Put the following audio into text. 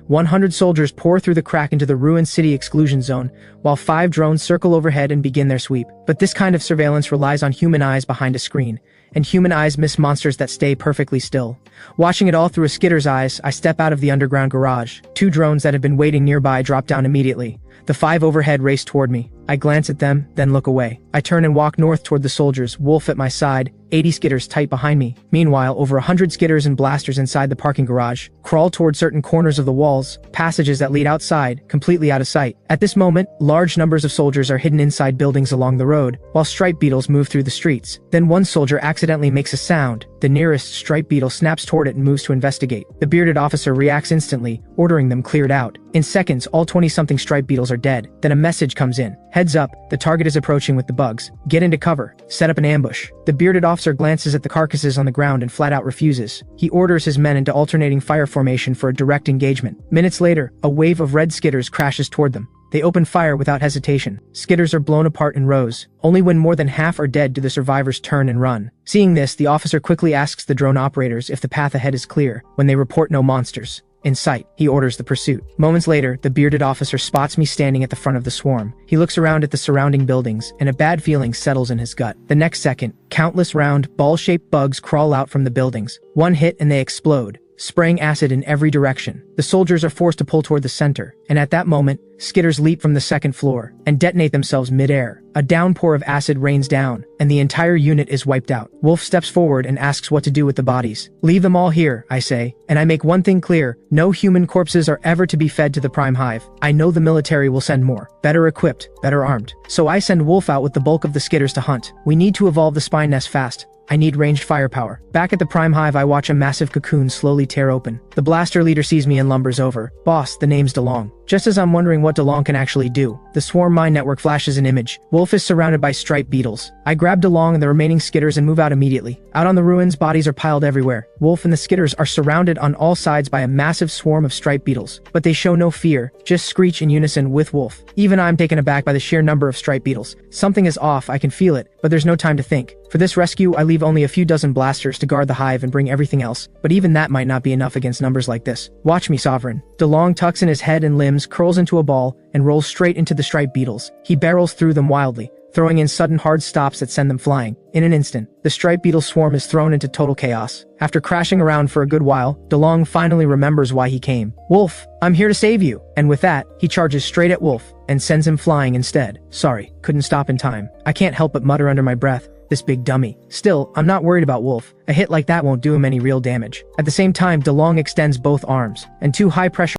100 soldiers pour through the crack into the ruined city exclusion zone, while 5 drones circle overhead and begin their sweep. But this kind of surveillance relies on human eyes behind a screen, and human eyes miss monsters that stay perfectly still. Watching it all through a skitter's eyes, I step out of the underground garage. 2 drones that had been waiting nearby drop down immediately. The 5 overhead race toward me. I glance at them, then look away. I turn and walk north toward the soldiers, Wolf at my side, 80 skitters tight behind me. Meanwhile, over 100 skitters and blasters inside the parking garage crawl toward certain corners of the walls, passages that lead outside, completely out of sight. At this moment, large numbers of soldiers are hidden inside buildings along the road, while striped beetles move through the streets. Then one soldier accidentally makes a sound. The nearest striped beetle snaps toward it and moves to investigate. The bearded officer reacts instantly, ordering them cleared out. In seconds, all 20-something striped beetles are dead. Then a message comes in. Heads up, the target is approaching with the bugs. Get into cover. Set up an ambush. The bearded officer glances at the carcasses on the ground and flat out refuses. He orders his men into alternating fire formation for a direct engagement. Minutes later, a wave of red skitters crashes toward them. They open fire without hesitation. Skitters are blown apart in rows. Only when more than half are dead do the survivors turn and run. Seeing this, the officer quickly asks the drone operators if the path ahead is clear. When they report no monsters in sight, he orders the pursuit. Moments later, the bearded officer spots me standing at the front of the swarm. He looks around at the surrounding buildings, and a bad feeling settles in his gut. The next second, countless round, ball-shaped bugs crawl out from the buildings. One hit and they explode, spraying acid in every direction. The soldiers are forced to pull toward the center, and at that moment, skitters leap from the second floor and detonate themselves mid-air. A downpour of acid rains down, and the entire unit is wiped out. Wolf steps forward and asks what to do with the bodies. Leave them all here, I say, and I make one thing clear: no human corpses are ever to be fed to the Prime Hive. I know the military will send more, better equipped, better armed. So I send Wolf out with the bulk of the skitters to hunt. We need to evolve the spine nest fast. I need ranged firepower. Back at the Prime Hive, I watch a massive cocoon slowly tear open. The blaster leader sees me and lumbers over. Boss, the name's DeLong. Just as I'm wondering what DeLong can actually do, the swarm mine network flashes an image. Wolf is surrounded by striped beetles. I grab DeLong and the remaining skitters and move out immediately. Out on the ruins, bodies are piled everywhere. Wolf and the skitters are surrounded on all sides by a massive swarm of striped beetles, but they show no fear, just screech in unison with Wolf. Even I'm taken aback by the sheer number of striped beetles. Something is off, I can feel it, but there's no time to think. For this rescue, I leave only a few dozen blasters to guard the hive and bring everything else, but even that might not be enough against numbers like this. Watch me, Sovereign. DeLong tucks in his head and limbs, curls into a ball, and rolls straight into the striped beetles. He barrels through them wildly, throwing in sudden hard stops that send them flying. In an instant, the striped beetle swarm is thrown into total chaos. After crashing around for a good while, DeLong finally remembers why he came. Wolf, I'm here to save you. And with that, he charges straight at Wolf and sends him flying instead. Sorry, couldn't stop in time. I can't help but mutter under my breath. This big dummy. Still, I'm not worried about Wolf. A hit like that won't do him any real damage. At the same time, DeLong extends both arms, and 2 high-pressure